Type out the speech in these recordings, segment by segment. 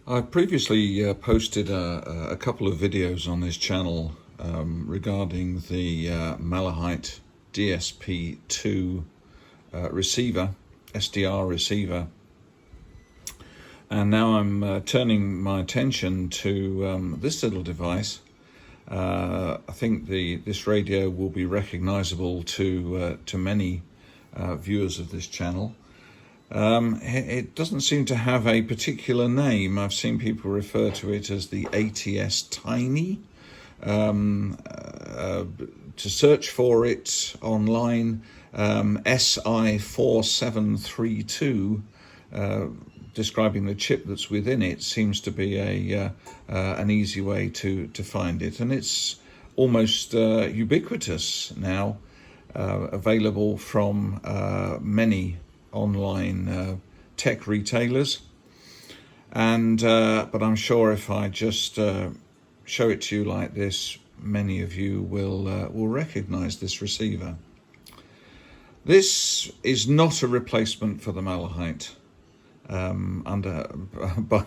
I previously posted a couple of videos on this channel regarding the Malahite DSP2 receiver, SDR receiver, and now I'm turning my attention to this little device. I think this radio will be recognizable to many viewers of this channel. It doesn't seem to have a particular name. I've seen people refer to it as the ATS Tiny. To search for it online, SI4732, describing the chip that's within it, seems to be an easy way to find it. And it's almost ubiquitous now, available from many online tech retailers, and but I'm sure if I just show it to you like this, many of you will recognize this receiver. This is not a replacement for the Malahite,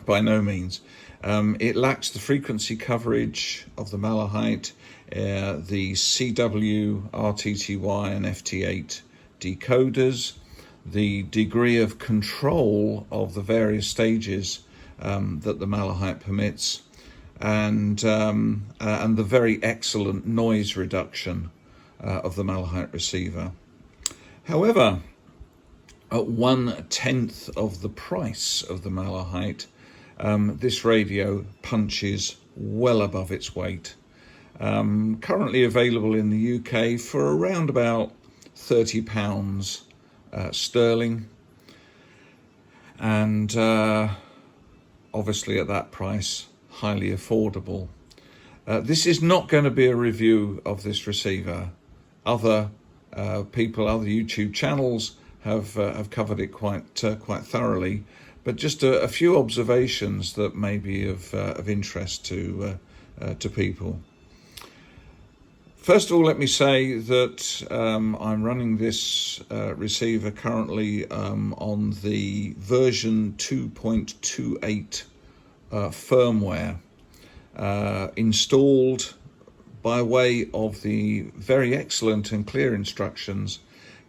by no means. It lacks the frequency coverage of the Malahite, the CW, RTTY and FT8 decoders, the degree of control of the various stages that the Malahite permits, and the very excellent noise reduction of the Malahite receiver. However, at 1/10 of the price of the Malahite, this radio punches well above its weight. Currently available in the UK for around about £30 sterling, and obviously at that price, highly affordable. This is not going to be a review of this receiver. Other people, other YouTube channels have covered it quite thoroughly, but just a few observations that may be of interest to people. First of all, let me say that I'm running this receiver currently on the version 2.28 firmware, installed by way of the very excellent and clear instructions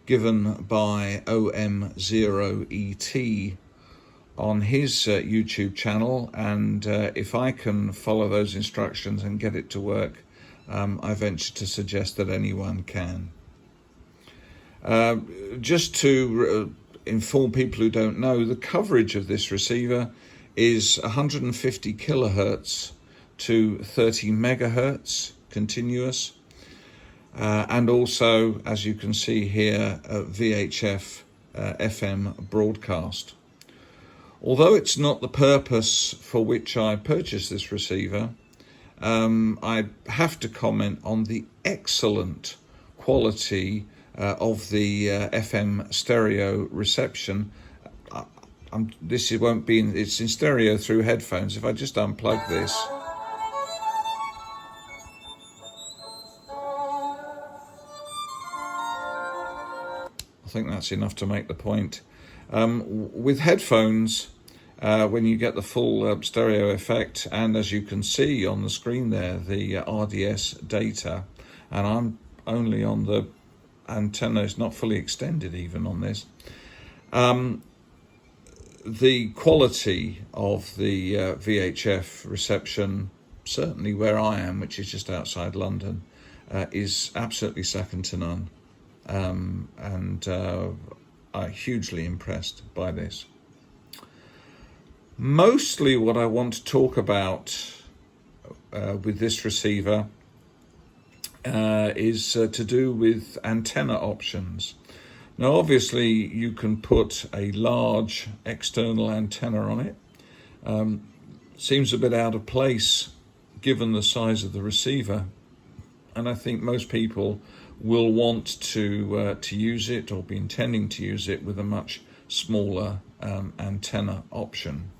given by OM0ET on his YouTube channel, and if I can follow those instructions and get it to work, I venture to suggest that anyone can. Just to inform people who don't know, the coverage of this receiver is 150 kilohertz to 30 megahertz continuous, and also, as you can see here, VHF FM broadcast. Although it's not the purpose for which I purchased this receiver, I have to comment on the excellent quality of the FM stereo reception. It's in stereo through headphones. If I just unplug this, I think that's enough to make the point. With headphones, when you get the full stereo effect, and as you can see on the screen there, the RDS data, and I'm only on the antenna, it's not fully extended even on this. The quality of the VHF reception, certainly where I am, which is just outside London, is absolutely second to none, and I'm hugely impressed by this. Mostly what I want to talk about with this receiver is to do with antenna options. Now, obviously, you can put a large external antenna on it. Seems a bit out of place given the size of the receiver, and I think most people will want to use it, or be intending to use it, with a much smaller antenna option.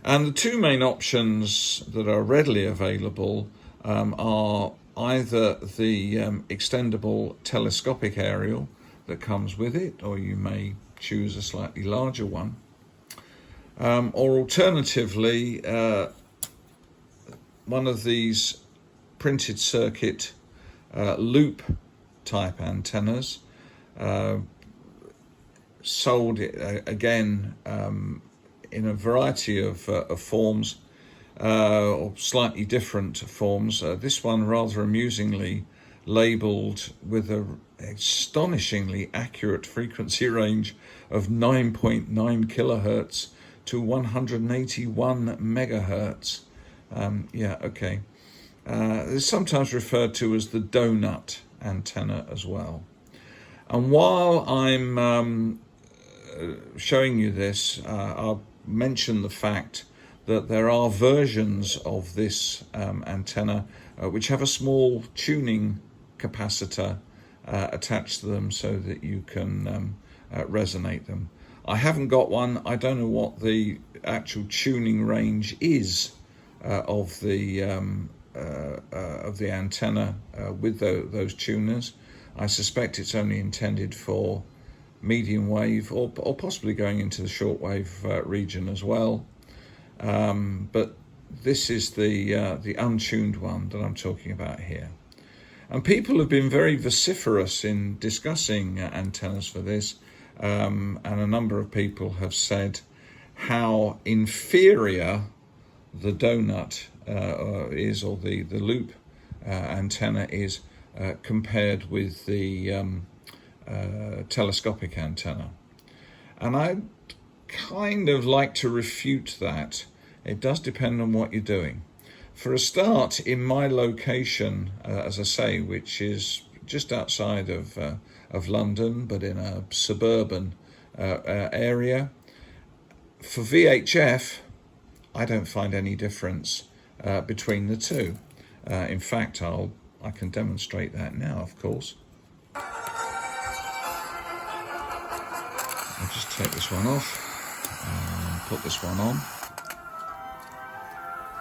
And the two main options that are readily available are either the extendable telescopic aerial that comes with it, or you may choose a slightly larger one. Or alternatively, one of these printed circuit loop type antennas, sold again in a variety of forms, or slightly different forms. This one rather amusingly labelled with an astonishingly accurate frequency range of 9.9 kilohertz to 181 megahertz. Yeah, okay. It's sometimes referred to as the donut antenna as well. And while I'm showing you this, I'll mention the fact that there are versions of this antenna which have a small tuning capacitor attached to them so that you can resonate them. I haven't got one. I don't know what the actual tuning range is of the antenna with those tuners. I suspect it's only intended for medium wave or possibly going into the shortwave region as well. But this is the untuned one that I'm talking about here. And people have been very vociferous in discussing antennas for this, and a number of people have said how inferior the donut is, or the loop antenna is, compared with the telescopic antenna. And I'd kind of like to refute that. It does depend on what you're doing. For a start, in my location, as I say, which is just outside of London, but in a suburban area, for VHF, I don't find any difference between the two. In fact, I can demonstrate that now, of course. I'll just take this one off and put this one on.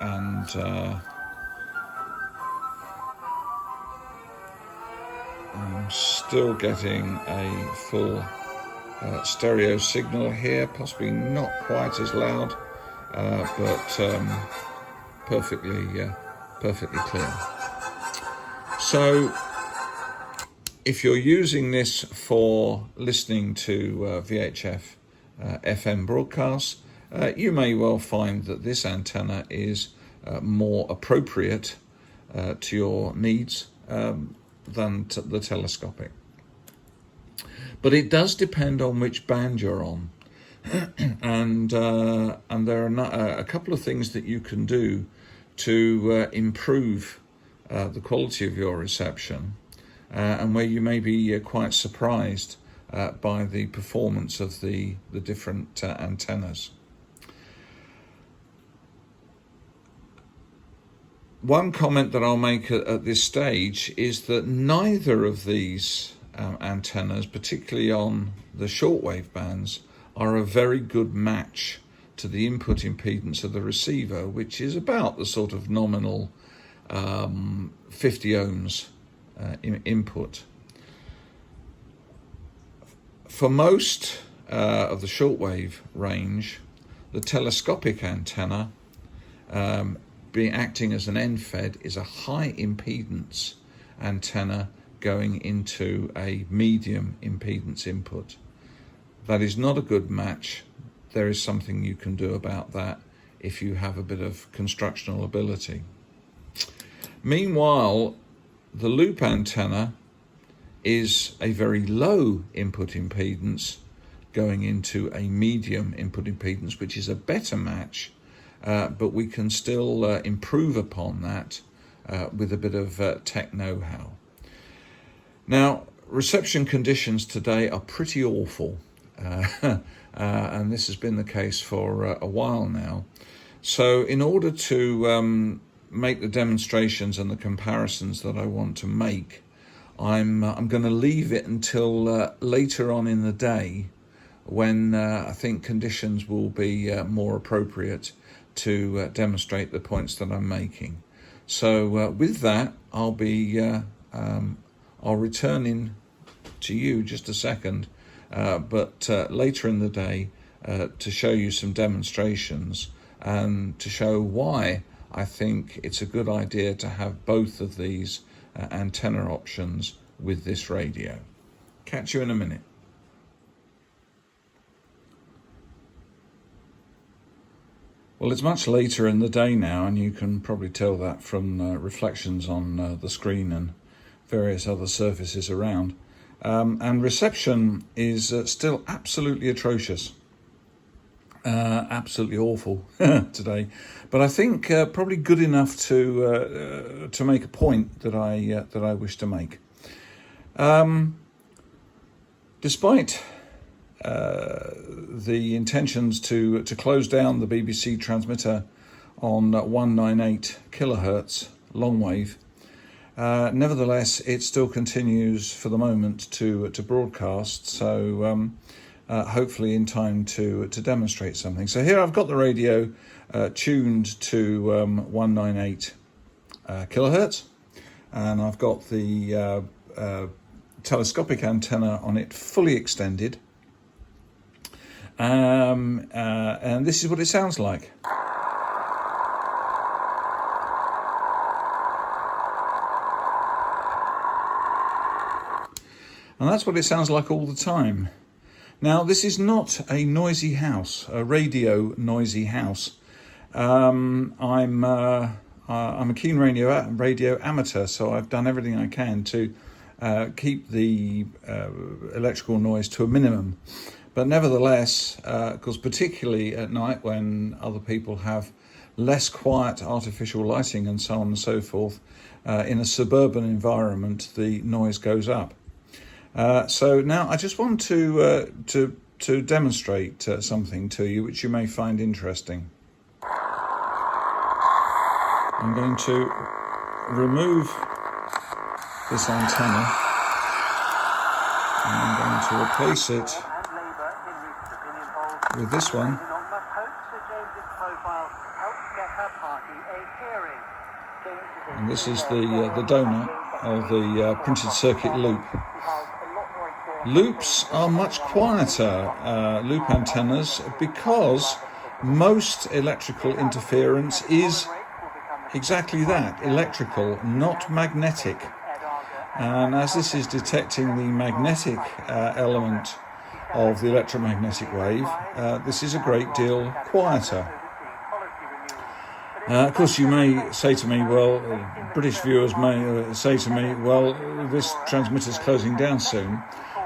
And I'm still getting a full stereo signal here, possibly not quite as loud, but perfectly clear. So if you're using this for listening to VHF FM broadcasts, you may well find that this antenna is more appropriate to your needs than the telescopic. But it does depend on which band you're on. And there are a couple of things that you can do to improve the quality of your reception, and where you may be quite surprised by the performance of the different antennas. One comment that I'll make at this stage is that neither of these antennas, particularly on the shortwave bands, are a very good match to the input impedance of the receiver, which is about the sort of nominal 50 ohms input. For most of the shortwave range, the telescopic antenna, acting as an end fed, is a high impedance antenna going into a medium impedance input. That is not a good match. There is something you can do about that if you have a bit of constructional ability. Meanwhile, the loop antenna is a very low input impedance going into a medium input impedance, which is a better match, but we can still improve upon that with a bit of tech know-how. Now, reception conditions today are pretty awful, and this has been the case for a while now. So in order to make the demonstrations and the comparisons that I want to make, I'm going to leave it until later on in the day, when I think conditions will be more appropriate to demonstrate the points that I'm making. So with that, I'll return in to you just a second, but later in the day to show you some demonstrations and to show why I think it's a good idea to have both of these antenna options with this radio. Catch you in a minute. Well, it's much later in the day now, and you can probably tell that from reflections on the screen and various other surfaces around. And reception is still absolutely atrocious, absolutely awful today. But I think probably good enough to make a point that I wish to make. Despite the intentions to close down the BBC transmitter on 198 kilohertz long wave, nevertheless it still continues for the moment to broadcast, so hopefully in time to demonstrate something. So here I've got the radio tuned to 198 kilohertz, and I've got the telescopic antenna on it fully extended. And this is what it sounds like. And that's what it sounds like all the time. Now, this is not a noisy house, a radio noisy house. I'm a keen radio amateur, so I've done everything I can to keep the electrical noise to a minimum. But nevertheless, because particularly at night when other people have less quiet artificial lighting and so on and so forth, in a suburban environment, the noise goes up. So now I just want to demonstrate something to you which you may find interesting. I'm going to remove this antenna and I'm going to replace it with this one. And this is the donor of the printed circuit loop. Loops are much quieter, loop antennas, because most electrical interference is exactly that, electrical, not magnetic. And as this is detecting the magnetic element of the electromagnetic wave, this is a great deal quieter. Of course, you may say to me, well, British viewers may say to me, well, this transmitter's closing down soon.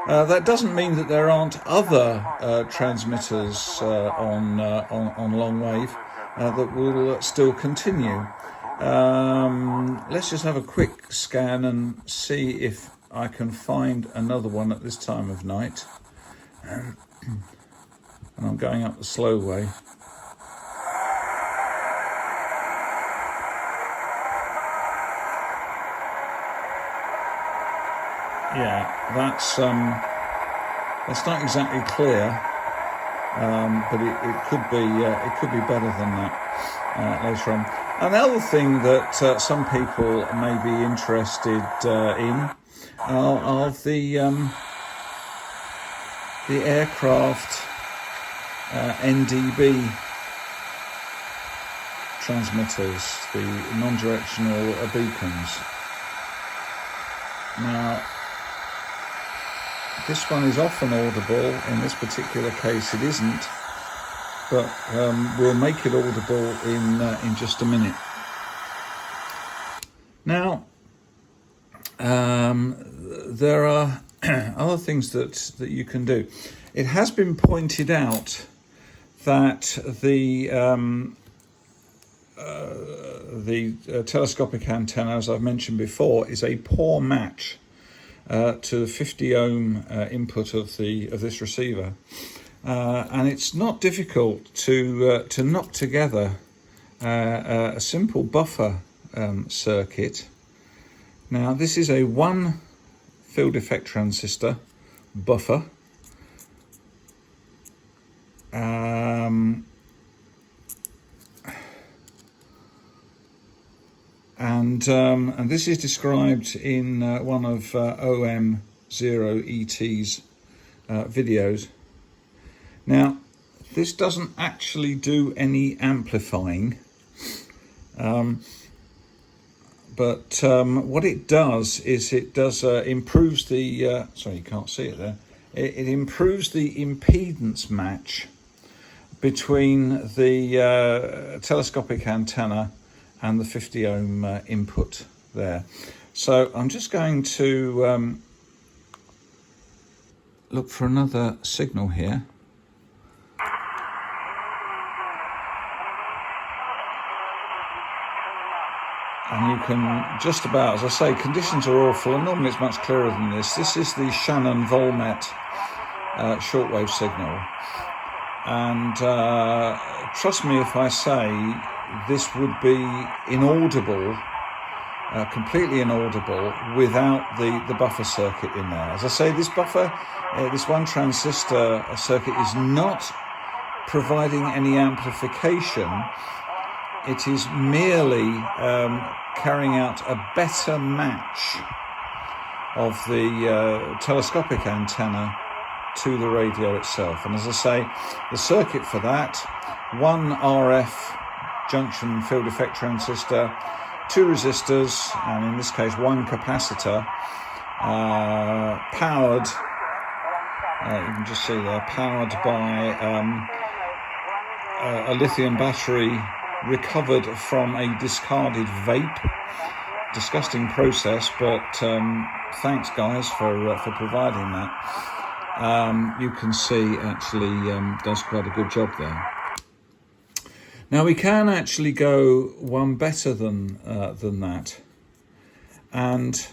That doesn't mean that there aren't other transmitters on long wave that will still continue. Let's just have a quick scan and see if I can find another one at this time of night. And I'm going up the slow way. Yeah, that's not exactly clear, but it could be better than that later on. And the other thing that some people may be interested in are the aircraft NDB transmitters, the non-directional beacons. Now, this one is often audible. In this particular case, it isn't, but we'll make it audible in just a minute. Now, there are other things that you can do. It has been pointed out that the telescopic antenna, as I've mentioned before, is a poor match to the 50 ohm input of this receiver, and it's not difficult to knock together a simple buffer circuit. Now, this is a one field effect transistor buffer. And this is described in one of OM0ET's videos. Now, this doesn't actually do any amplifying, but what it does is it does improves the sorry, you can't see it there. It improves the impedance match between the telescopic antenna and the 50 ohm input there. So I'm just going to look for another signal here. And you can just about, as I say, conditions are awful, and normally it's much clearer than this. This is the Shannon-Volmet shortwave signal. And trust me if I say this would be inaudible, completely inaudible, without the buffer circuit in there. As I say, this buffer, this one transistor circuit is not providing any amplification. It is merely carrying out a better match of the telescopic antenna to the radio itself. And as I say, the circuit for that, one RF junction field effect transistor, two resistors, and in this case one capacitor, powered, you can just see there, powered by a lithium battery recovered from a discarded vape. Disgusting process, but thanks guys for providing that. You can see actually does quite a good job there. Now we can actually go one better than that, and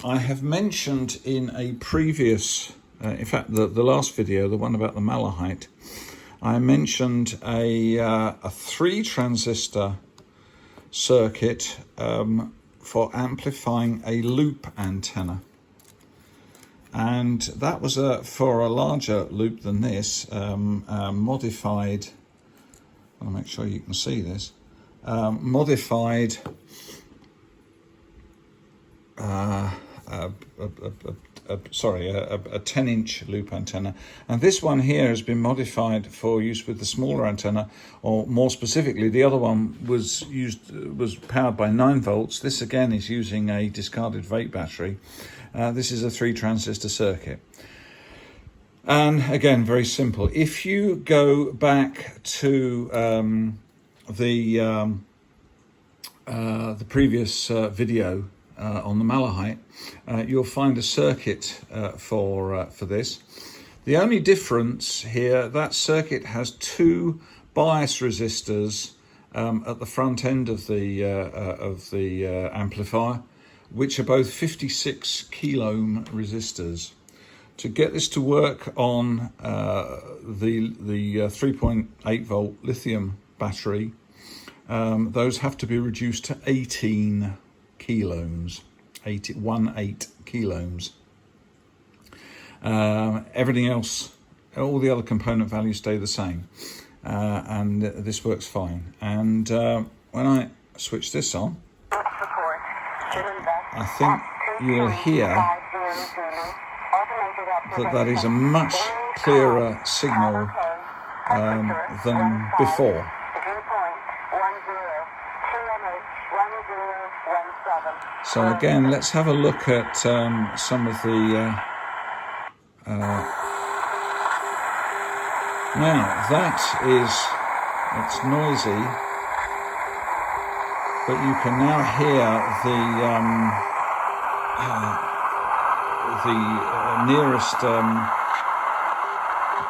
I have mentioned in a previous, in fact the last video, the one about the malahite, I mentioned a 3 transistor circuit for amplifying a loop antenna, and that was for a larger loop than this, modified. I want to make sure you can see this. Modified a 10-inch loop antenna, and this one here has been modified for use with the smaller antenna, or more specifically the other one was powered by 9 volts. This again is using a discarded vape battery. This is a 3 transistor circuit, and again very simple. If you go back to the previous video on the malahite, you'll find a circuit for this. The only difference here, that circuit has 2 bias resistors at the front end of the amplifier, which are both 56 kilo ohm resistors. To get this to work on the 3.8 volt lithium battery, those have to be reduced to 18 kilo ohms, 18 kilo ohms. Everything else, all the other component values stay the same, and this works fine. And when I switch this on, I think you'll hear that is a much clearer signal than before. So again, let's have a look at some of the now that it's noisy, but you can now hear the nearest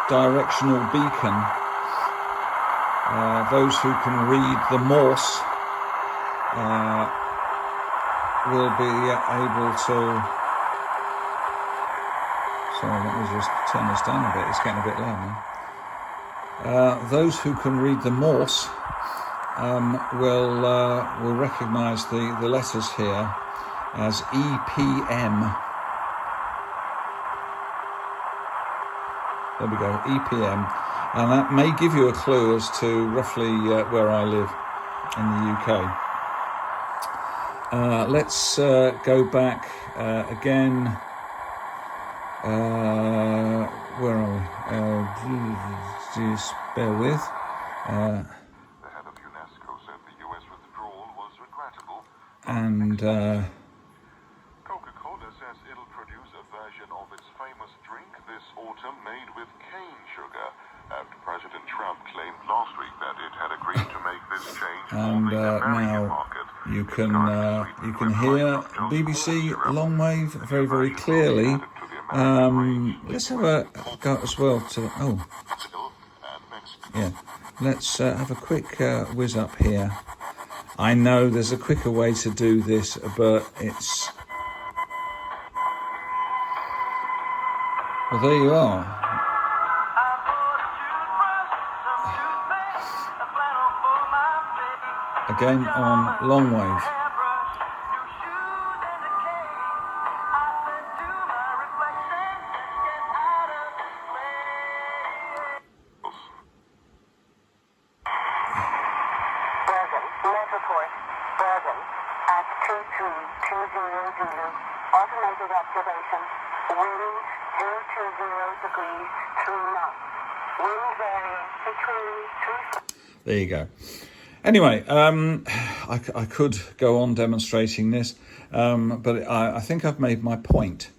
directional beacon. Those who can read the Morse will be able to. Sorry, let me just turn this down a bit. It's getting a bit loud now. Those who can read the Morse will recognise the letters here as EPM. There we go, EPM, and that may give you a clue as to roughly where I live in the UK. Let's go back again. Where are we? just bear with. The head of UNESCO said the US withdrawal was regrettable. And Coca-Cola says it'll produce a version of its famous drink this autumn made with cane sugar. After President Trump claimed last week that it had agreed to make this change for the American market. You can hear BBC Longwave very, very clearly. Let's have a go as well to let's have a quick whiz up here. I know there's a quicker way to do this, but it's well, there you are. Again on Longwave. At 2320 Zulu, automated activation, wind 020 degrees 3 knots, wind varying between 3... There you go. Anyway, I could go on demonstrating this, but I think I've made my point.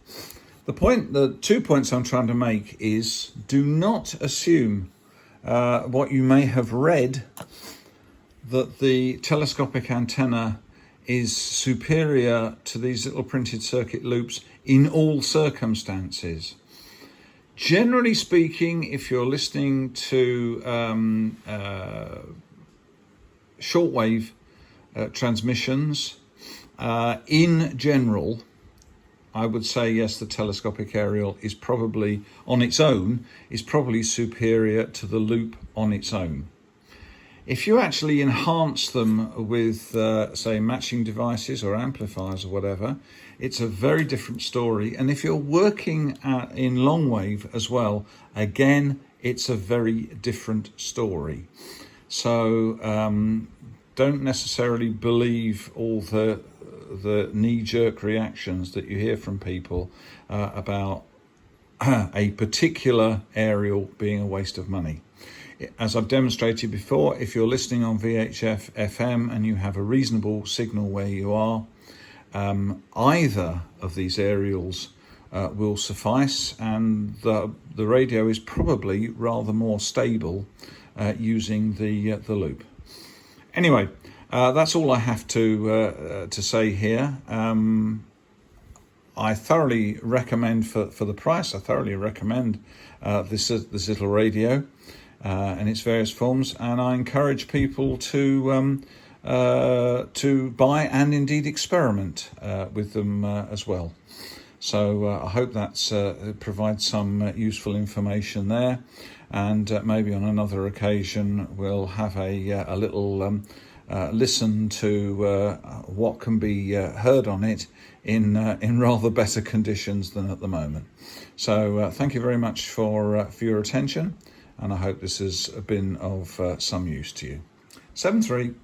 The 2 points I'm trying to make is, do not assume what you may have read, that the telescopic antenna is superior to these little printed circuit loops in all circumstances. Generally speaking, if you're listening to shortwave transmissions, in general, I would say yes, the telescopic aerial is probably, on its own, is probably superior to the loop on its own. If you actually enhance them with, say, matching devices or amplifiers or whatever, it's a very different story. And if you're working in longwave as well, again, it's a very different story. So don't necessarily believe all the knee-jerk reactions that you hear from people about a particular aerial being a waste of money. As I've demonstrated before, if you're listening on VHF FM and you have a reasonable signal where you are, either of these aerials will suffice, and the radio is probably rather more stable using the loop. Anyway, that's all I have to say here. I thoroughly recommend, for the price, I thoroughly recommend this little radio and its various forms, and I encourage people to buy and indeed experiment with them as well. So I hope that provides some useful information there, and maybe on another occasion we'll have a little listen to what can be heard on it in rather better conditions than at the moment. So thank you very much for your attention, and I hope this has been of some use to you. 7-3.